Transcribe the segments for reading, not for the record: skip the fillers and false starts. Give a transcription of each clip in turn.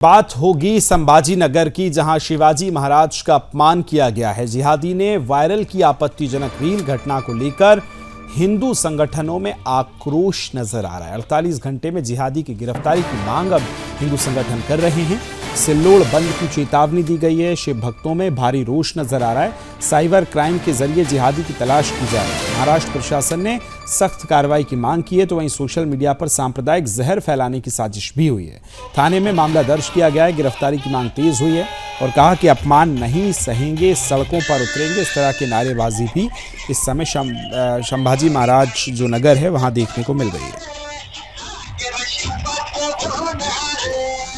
बात होगी संभाजी नगर की, जहां शिवाजी महाराज का अपमान किया गया है। जिहादी ने वायरल की आपत्तिजनक रील। घटना को लेकर हिंदू संगठनों में आक्रोश नजर आ रहा है। 48 घंटे में जिहादी की गिरफ्तारी की मांग अब हिंदू संगठन कर रहे हैं। सिल्लोड़ बंद की चेतावनी दी गई है। शिव भक्तों में भारी रोष नजर आ रहा है। साइबर क्राइम के जरिए जिहादी की तलाश की जा रही है। महाराष्ट्र प्रशासन ने सख्त कार्रवाई की मांग की है, तो वहीं सोशल मीडिया पर सांप्रदायिक जहर फैलाने की साजिश भी हुई है। थाने में मामला दर्ज किया गया है। गिरफ्तारी की मांग तेज हुई है और कहा कि अपमान नहीं सहेंगे, सड़कों पर उतरेंगे। इस तरह की नारेबाजी भी इस समय संभाजी महाराज जो नगर है वहां देखने को मिल रही है।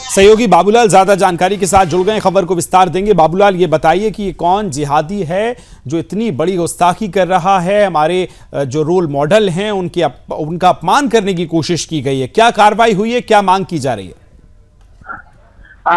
सहयोगी बाबूलाल ज्यादा जानकारी के साथ जुड़ गए, खबर को विस्तार देंगे। बाबूलाल, ये बताइए कि ये कौन जिहादी है जो इतनी बड़ी गुस्ताखी कर रहा है? हमारे जो रोल मॉडल हैं उनका अपमान करने की कोशिश की गई है। क्या कार्रवाई हुई है, क्या मांग की जा रही है?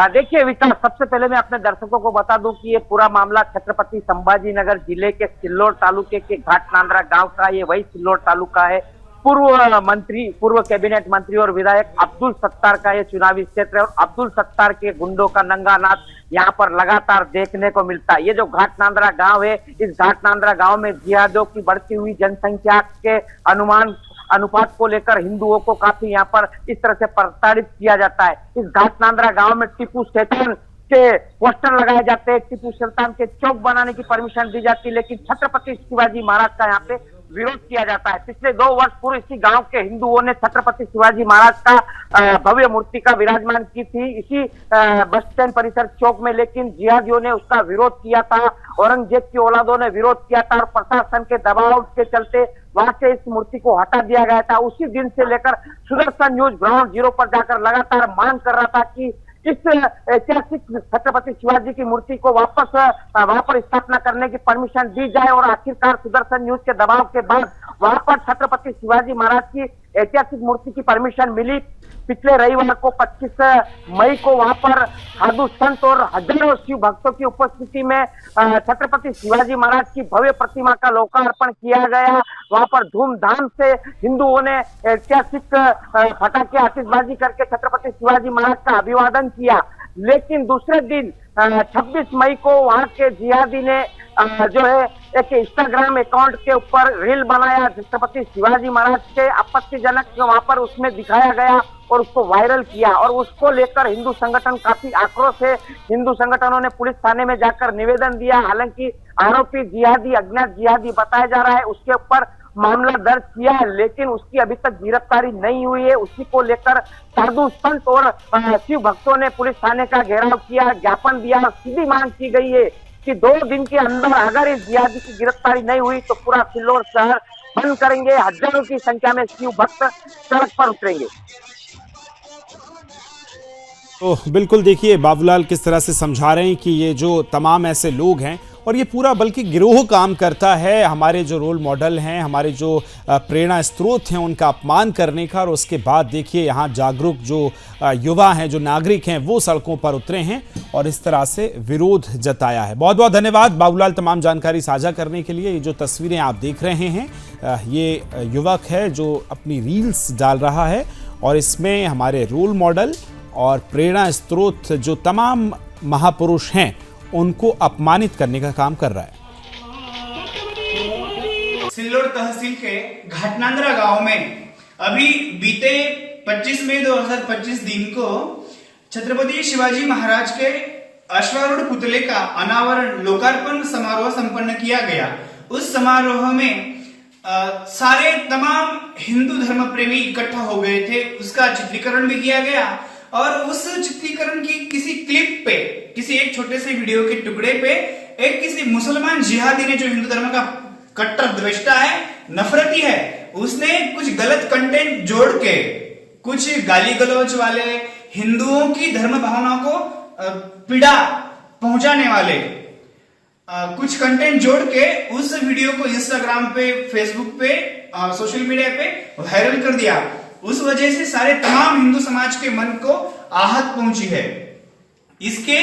देखिए विकास, सबसे पहले मैं अपने दर्शकों को बता दूं कि ये पूरा मामला छत्रपति संभाजी नगर जिले के सिल्लोड़ तालुके के घाटनांद्रा गांव का। ये वही सिल्लोड़ तालुका है। पूर्व कैबिनेट मंत्री और विधायक अब्दुल सत्तार का ये चुनावी क्षेत्र है और अब्दुल सत्तार के गुंडों का नंगा नाच यहाँ पर लगातार देखने को मिलता है। ये जो घाटनांद्रा गांव है, इस घाटनांद्रा गांव में जिहादियों की बढ़ती हुई जनसंख्या के अनुपात को लेकर हिंदुओं को काफी यहाँ पर इस तरह से प्रताड़ित किया जाता है। इस घाटनांद्रा गांव में टीपू सुल्तान के पोस्टर लगाए जाते हैं, टीपू सुल्तान के चौक बनाने की परमिशन दी जाती है, लेकिन छत्रपति शिवाजी महाराज का यहाँ पे विरोध किया जाता है। पिछले 2 वर्ष पूर्व इसी गांव के हिंदुओं ने छत्रपति शिवाजी महाराज का भव्य मूर्ति का विराजमान की थी इसी बस स्टैंड परिसर चौक में, लेकिन जिहादियों ने उसका विरोध किया था। औरंगजेब की औलादों ने विरोध किया था और प्रशासन के दबाव के चलते वहां से इस मूर्ति को हटा दिया गया था। उसी दिन से लेकर सुदर्शन न्यूज ग्राउंड जीरो पर जाकर लगातार मांग कर रहा था कि इस ऐतिहासिक छत्रपति शिवाजी की मूर्ति को वापस वहां पर स्थापना करने की परमिशन दी जाए। और आखिरकार सुदर्शन न्यूज के दबाव के बाद वहां पर छत्रपति शिवाजी महाराज की ऐतिहासिक मूर्ति की परमिशन मिली। पिछले रविवार को 25 मई को वहां पर साधु संत और हजारों शिव भक्तों की उपस्थिति में छत्रपति शिवाजी महाराज की भव्य प्रतिमा का लोकार्पण किया गया। वहां पर धूमधाम से हिंदुओं ने ऐतिहासिक पटाखे आतिशबाजी करके छत्रपति शिवाजी महाराज का अभिवादन किया। लेकिन दूसरे दिन 26 मई को वहां के जिहादी ने जो है एक इंस्टाग्राम अकाउंट के ऊपर रील बनाया छत्रपति शिवाजी महाराज के आपत्तिजनक, वहां पर उसमें दिखाया गया और उसको वायरल किया। और उसको लेकर हिंदू संगठन काफी आक्रोश है। हिंदू संगठनों ने पुलिस थाने में जाकर निवेदन दिया। हालांकि आरोपी जिहादी अज्ञात जिहादी बताया जा रहा है, उसके ऊपर मामला दर्ज किया है, लेकिन उसकी अभी तक गिरफ्तारी नहीं हुई है। उसी को लेकर साधु संत और शिव भक्तों ने पुलिस थाने का घेराव किया, ज्ञापन दिया। सीधी मांग की गई है कि 2 दिन के अंदर अगर इस जिहादी की गिरफ्तारी नहीं हुई तो पूरा सिल्लोड़ शहर बंद करेंगे। हजारों की संख्या में शिव भक्त सड़क पर उतरेंगे। तो बिल्कुल देखिए बाबूलाल किस तरह से समझा रहे हैं कि ये जो तमाम ऐसे लोग हैं और ये पूरा बल्कि गिरोह काम करता है। हमारे जो रोल मॉडल हैं, हमारे जो प्रेरणा स्रोत हैं, उनका अपमान करने का। और उसके बाद देखिए यहाँ जागरूक जो युवा हैं, जो नागरिक हैं, वो सड़कों पर उतरे हैं और इस तरह से विरोध जताया है। बहुत बहुत धन्यवाद बाबूलाल तमाम जानकारी साझा करने के लिए। ये जो तस्वीरें आप देख रहे हैं, ये युवक है जो अपनी रील्स डाल रहा है और इसमें हमारे रोल मॉडल और प्रेरणा स्रोत जो तमाम महापुरुष हैं उनको अपमानित करने का काम कर रहा है। सिल्लोड़ तहसील के घाटनांद्रा गांव में अभी बीते 25 मई 2025 दिन को छत्रपति शिवाजी महाराज के अश्वारूढ़ पुतले का अनावरण लोकार्पण समारोह संपन्न किया गया। उस समारोह में सारे तमाम हिंदू धर्म प्रेमी इकट्ठा हो गए थे। उसका चित्रीकरण भी किया गया और उस चित्रीकरण की किसी क्लिप पे, किसी एक छोटे से वीडियो के टुकड़े पे एक किसी मुसलमान जिहादी ने, जो हिंदू धर्म का कट्टर द्वेष्टा है, नफरती है, उसने कुछ गलत कंटेंट जोड़ के कुछ गाली गलौज वाले, हिंदुओं की धर्म भावना को पीड़ा पहुंचाने वाले कुछ कंटेंट जोड़ के उस वीडियो को इंस्टाग्राम पे, फेसबुक पे, सोशल मीडिया पे वायरल कर दिया। उस वजह से सारे तमाम हिंदू समाज के मन को आहत पहुंची है। इसके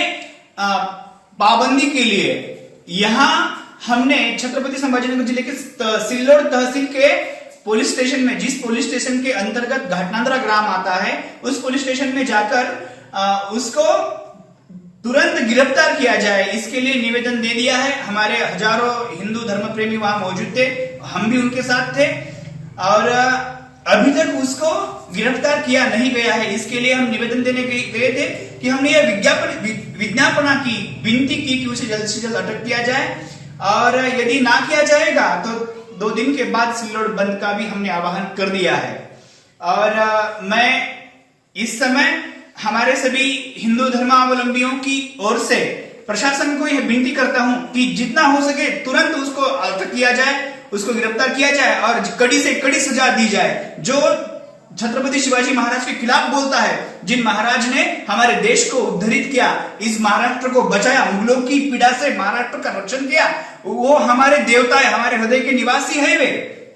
पाबंदी के लिए यहां हमने छत्रपति संभाजीनगर जिले के सिल्लोड़ तहसील के पुलिस स्टेशन में, जिस पुलिस स्टेशन के अंतर्गत घाटनांद्रा ग्राम आता है, उस पुलिस स्टेशन में जाकर उसको तुरंत गिरफ्तार किया जाए, इसके लिए निवेदन दे दिया है। हमारे हजारों हिंदू धर्म प्रेमी वहां मौजूद थे, हम भी उनके साथ थे और अभी तक उसको गिरफ्तार किया नहीं गया है। इसके लिए हम निवेदन देने गए थे कि हमने यह विज्ञापना की विनती की कि उसे जल्द से जल्द अटक किया जाए और यदि ना किया जाएगा तो 2 दिन के बाद सिल्लोड बंद का भी हमने आह्वान कर दिया है। और मैं इस समय हमारे सभी हिंदू धर्मावलंबियों की ओर से प्रशासन को यह विनती करता हूं कि जितना हो सके तुरंत उसको अटक किया जाए, उसको गिरफ्तार किया जाए और कड़ी से कड़ी सजा दी जाए। जो छत्रपति शिवाजी महाराज के खिलाफ बोलता है, जिन महाराज ने हमारे देश को उद्धरित किया, इस महाराष्ट्र को बचाया, मुगलों की पीड़ा से महाराष्ट्र का रक्षण किया, वो हमारे देवता है, हमारे हृदय के निवासी है वे।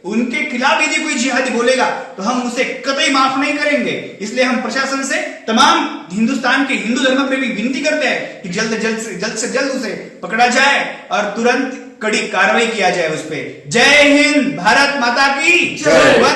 उनके खिलाफ यदि कोई जिहादी बोलेगा तो हम उसे कतई माफ नहीं करेंगे। इसलिए हम प्रशासन से तमाम हिंदुस्तान के हिंदू धर्म प्रेमी विनती करते हैं कि जल्द से जल्द उसे पकड़ा जाए और तुरंत कड़ी कार्रवाई किया जाए उस पे। जय हिंद, भारत माता की जय।